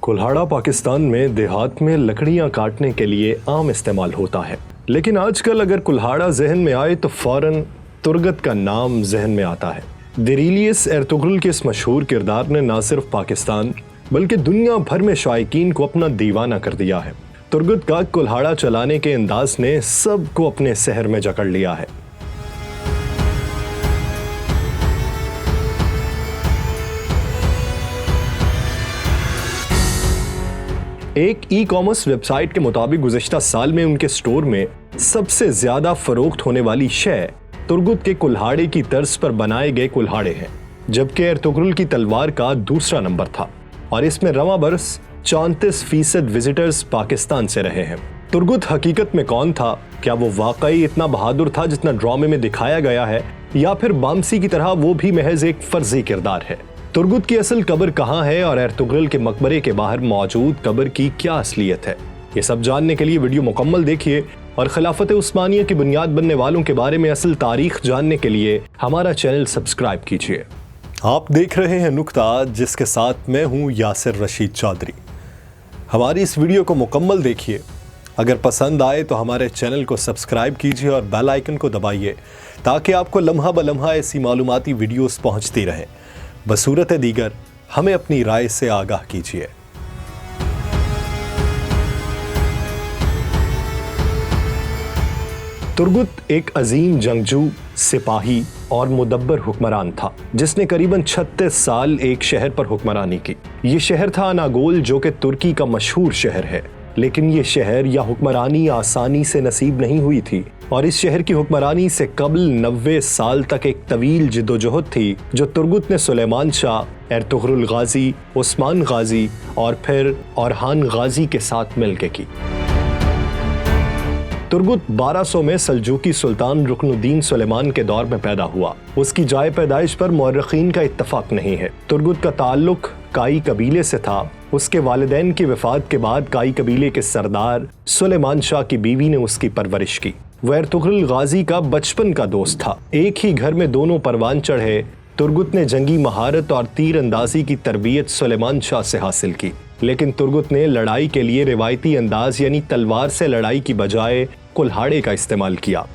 कुल्हाड़ा पाकिस्तान में देहात में लकड़ियां काटने के लिए आम इस्तेमाल होता है, लेकिन आजकल अगर कुल्हाड़ा जहन में आए तो फौरन तुरगत का नाम जहन में आता है। दिरीलियस एर्तुगरुल के इस मशहूर किरदार ने न सिर्फ पाकिस्तान बल्कि दुनिया भर में शायकीन को अपना दीवाना कर दिया है। तुरगत का कुल्हाड़ा चलाने के अंदाज ने सबको अपने सहर में जकड़ लिया है। एक ई कॉमर्स वेबसाइट के मुताबिक गुज़िश्ता साल में उनके स्टोर में सबसे ज्यादा फरोख्त होने वाली शय तुरगत के कुल्हाड़े की तर्ज पर बनाए गए कुल्हाड़े हैं, जबकि एर्तुगरुल की तलवार का दूसरा नंबर था और इसमें रवां बरस 34% विजिटर्स पाकिस्तान से रहे हैं। तुरगत हकीकत में कौन था? क्या वो वाकई इतना बहादुर था जितना ड्रामे में दिखाया गया है, या फिर बामसी की तरह वो भी महज एक फर्जी किरदार है? तुरगत की असल कब्र कहाँ है और एर्तुगरुल के मकबरे के बाहर मौजूद कब्र की क्या असलियत है? ये सब जानने के लिए वीडियो मुकम्मल देखिए और खिलाफत उस्मानिया की बुनियाद बनने वालों के बारे में असल तारीख जानने के लिए हमारा चैनल सब्सक्राइब कीजिए। आप देख रहे हैं नुक्ता, जिसके साथ मैं हूं यासिर रशीद चौधरी। हमारी इस वीडियो को मुकम्मल देखिए। अगर पसंद आए तो हमारे चैनल को सब्सक्राइब कीजिए और बेल आइकन को दबाइए ताकि आपको लम्हा ब लम्हा ऐसी मालूमाती वीडियोस पहुंचती रहें। बसूरत दीगर हमें अपनी राय से आगाह कीजिए। तुरगत एक अजीम जंगजू, सिपाही और मुदब्बर हुक्मरान था जिसने करीबन 36 साल एक शहर पर हुक्मरानी की। ये शहर था अनागोल, जो कि तुर्की का मशहूर शहर है। लेकिन ये शहर या हुक्मरानी आसानी से नसीब नहीं हुई थी और इस शहर की हुक्मरानी से कबल 90 साल तक एक तवील जिद्दोजहद थी जो तुरगत ने सुलेमान शाह, एर्तुगरुल गाजी, उस्मान गाजी और फिर औरहान गाजी के साथ मिलकर की। तुरगत 1200 में सल्जूकी सुल्तान रुकनुद्दीन सुलेमान के दौर में पैदा हुआ। उसकी जाए पैदाइश पर मौर्रखीन का इत्तफाक नहीं है। तुरगत का ताल्लुक काई कबीले से था। उसके वालिदैन की वफात के बाद काई कबीले के सरदार सुलेमान शाह की बीवी ने उसकी परवरिश की। वह एर्तुगरुल गाजी का बचपन का दोस्त था। एक ही घर में दोनों परवान चढ़े। तुरगत ने जंगी महारत और तीर अंदाजी की तरबियत सुलेमान शाह से हासिल की, लेकिन तुरगत ने लड़ाई के लिए रिवायती अंदाज यानी तलवार से लड़ाई की बजाय कुल्हाड़े का इस्तेमाल किया।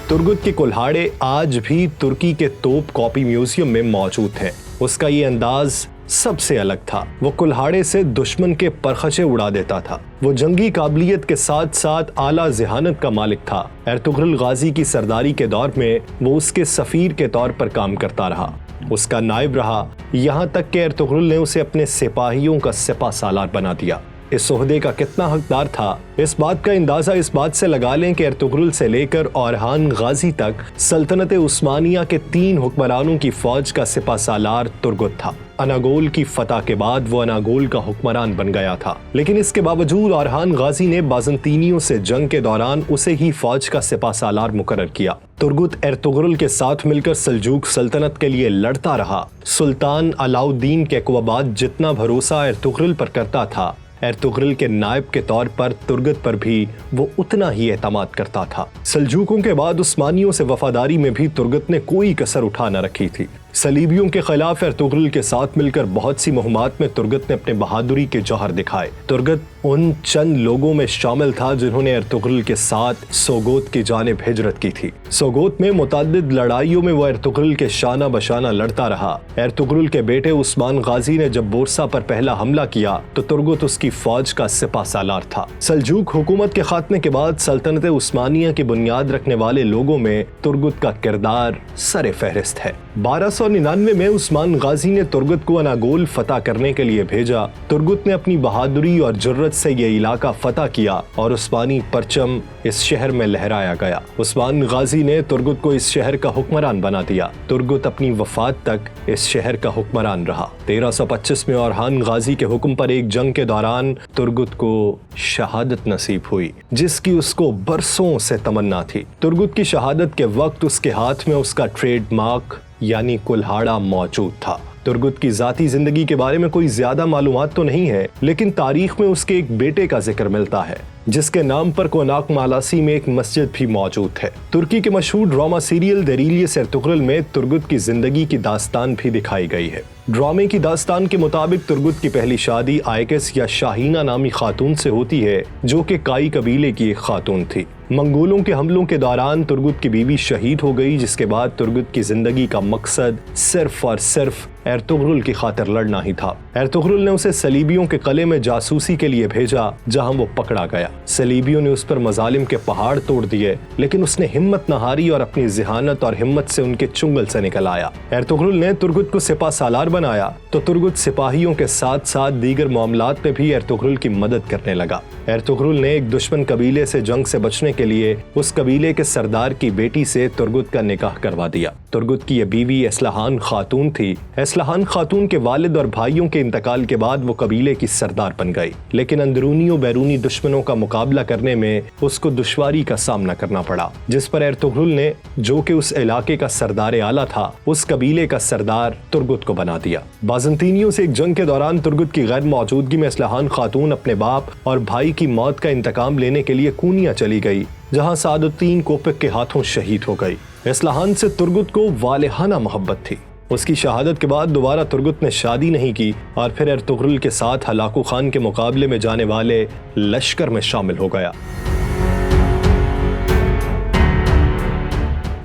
तुरगत के कुल्हाड़े आज भी तुर्की के तोप कॉपी म्यूजियम में मौजूद हैं। उसका ये अंदाज सबसे अलग था। वो कुल्हाड़े से दुश्मन के परखचे उड़ा देता था। वो जंगी काबिलियत के साथ साथ आला ज़हानत का मालिक था। एर्तुगरुल गाजी की सरदारी के दौर में वो उसके सफीर के तौर पर काम करता रहा, उसका नायब रहा, यहाँ तक कि एर्तुगरुल ने उसे अपने सिपाहियों का सिपा सालार बना दिया। इस ओहदे का कितना हकदार था, इस बात का अंदाजा इस बात से लगा लें कि एर्तुगरुल से लेकर औरहान गाजी तक सल्तनत उस्मानिया के 3 हुक्मरानों की फौज का सिपा सालार तुरगत था। अनागोल की फतह के बाद वो अनागोल का हुक्मरान बन गया था, लेकिन इसके बावजूद औरहान गाजी ने बाज़ंतीनियों से जंग के दौरान उसे ही फौज का सिपा सालार मुकर्रर किया। तुरगत एर्तुगरुल के साथ मिलकर सल्जूक सल्तनत के लिए लड़ता रहा। सुल्तान अलाउद्दीन कैकवाबाद जितना भरोसा एर्तुगरुल पर करता था, एर्तुगरुल के नायब के तौर पर तुरगत पर भी वो उतना ही एतमाद करता था। सल्जूकों के बाद उस्मानियों से वफादारी में भी तुरगत ने कोई कसर उठा न रखी थी। सलीबियों के खिलाफ एर्तुगरुल के साथ मिलकर बहुत सी मुहिमात में तुरगत ने अपने बहादुरी के जौहर दिखाए। तुरगत उन चंद लोगों में शामिल था जिन्होंने एर्तुगरुल के साथ सोगोत की जानिब हिजरत की थी। सोगोत में मुतअद्दिद लड़ाइयों में वो एर्तुगरुल के शाना बशाना लड़ता रहा। एर्तुगरुल के बेटे उस्मान गाजी ने जब बोरसा पर पहला हमला किया तो तुरगत उसकी फौज का सिपा सालार था। सल्जूक हुकूमत के खात्मे के बाद सल्तनत उस्मानिया की बुनियाद रखने वाले लोगों में तुरगत का किरदार सरे फहरिस्त है। 1299 में उस्मान गाजी ने तुरगत को अनागोल फतह करने के लिए भेजा। तुरगत ने अपनी बहादुरी और जुर्रत से ये इलाका फतह किया और उस्मानी परचम इस शहर में लहराया गया। उस्मान गाजी ने तुरगत को इस शहर का हुक्मरान बना दिया। तुरगत अपनी वफात तक इस शहर का हुक्मरान रहा। 1325 में औरहान गाजी के हुक्म पर एक जंग के दौरान तुरगत को शहादत नसीब हुई, जिसकी उसको बरसों से तमन्ना थी। तुरगत की शहादत के वक्त उसके हाथ में उसका ट्रेडमार्क यानी कुल्हाड़ा मौजूद था। तुर्गुत की जाती जिंदगी के बारे में कोई ज्यादा मालूमात तो नहीं है, लेकिन तारीख में उसके एक बेटे का जिक्र मिलता है जिसके नाम पर कोनाक मालासी में एक मस्जिद भी मौजूद है। तुर्की के मशहूर ड्रामा सीरियल देरीलियस एर्तुगरुल में तुर्गुत की जिंदगी की दास्तान भी दिखाई गई है। ड्रामे की दास्तान के मुताबिक तुर्गुत की पहली शादी आयकस या शाहीना नामी खातून से होती है, जो कि काई कबीले की एक खातून थी। मंगोलों के हमलों के दौरान तुर्गुत की बीवी शहीद हो गई, जिसके बाद तुर्गुत की जिंदगी का मकसद सिर्फ और सिर्फ एर्तुगरुल की खातिर लड़ना ही था। एर्तुगरुल ने उसे सलीबियों के कले में जासूसी के लिए भेजा, जहां वो पकड़ा गया। सलीबियों ने उस पर मजालिम के पहाड़ तोड़ दिए, लेकिन उसने हिम्मत न हारी और अपनी जिहानत और हिम्मत से उनके चुंगल से निकल आया। एर्तुगरुल ने तुर्गुत को सिपा सालार बनाया तो तुर्गुत सिपाहियों के साथ साथ दीगर मामलात में भी एर्तुगरुल की मदद करने लगा। एर्तुगरुल ने एक दुश्मन कबीले से जंग से बचने के लिए उस कबीले के सरदार की बेटी से तुर्गुत का निकाह करवा दिया। तुर्गुत की यह बीवी एस्लहान खातून थी। एस्लहान खातून के वालिद और भाइयों के इंतकाल के बाद वो कबीले की सरदार बन गई, लेकिन अंदरूनी और बैरूनी दुश्मनों का मुकाबला करने में उसको दुश्वारी का सामना करना पड़ा, जिस पर एर्तुगरुल ने, जो कि उस इलाके का सरदार आला था, उस कबीले का सरदार तुर्गुत को बना दिया। बाज़ंतीनियों से एक जंग के दौरान तुर्गुत की गैर मौजूदगी में एस्लहान खातून अपने बाप और भाई की मौत का इंतकाम लेने के लिए कूनिया चली गई, जहां सादुद्दीन कोपिक के हाथों शहीद हो गई। एस्लहान से तुर्गुत को वालिहाना मोहब्बत थी। उसकी शहादत के बाद दोबारा तुर्गुत ने शादी नहीं की और फिर एर्तुगरुल के साथ हलाकू खान के मुकाबले में जाने वाले लश्कर में शामिल हो गया।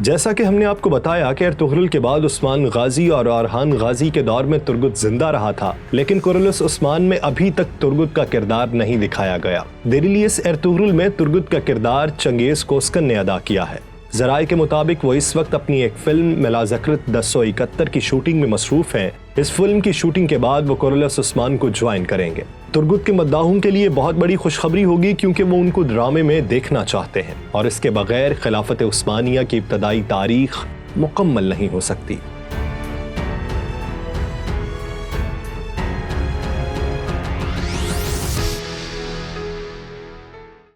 जैसा कि हमने आपको बताया कि एर्तुगरुल के बाद उस्मान गाजी और अरहान गाजी के दौर में तुर्गुत जिंदा रहा था, लेकिन कुरलुस उस्मान में अभी तक तुर्गुत का किरदार नहीं दिखाया गया। देरीलियस एर्तुगरुल में तुर्गुत का किरदार चंगेज कोस्कन ने अदा किया है। जराए के मुताबिक वो इस वक्त अपनी एक फिल्म मिलाज़कृत 1071 की शूटिंग में मसरूफ हैं। इस फिल्म की शूटिंग के बाद वो कुरलुस उस्मान को ज्वाइन करेंगे। तुर्गुत के मद्दाहों के लिए बहुत बड़ी खुशखबरी होगी, क्योंकि वो उनको ड्रामे में देखना चाहते हैं और इसके बगैर खिलाफत उस्मानिया की इब्तदाई तारीख मुकम्मल नहीं हो सकती।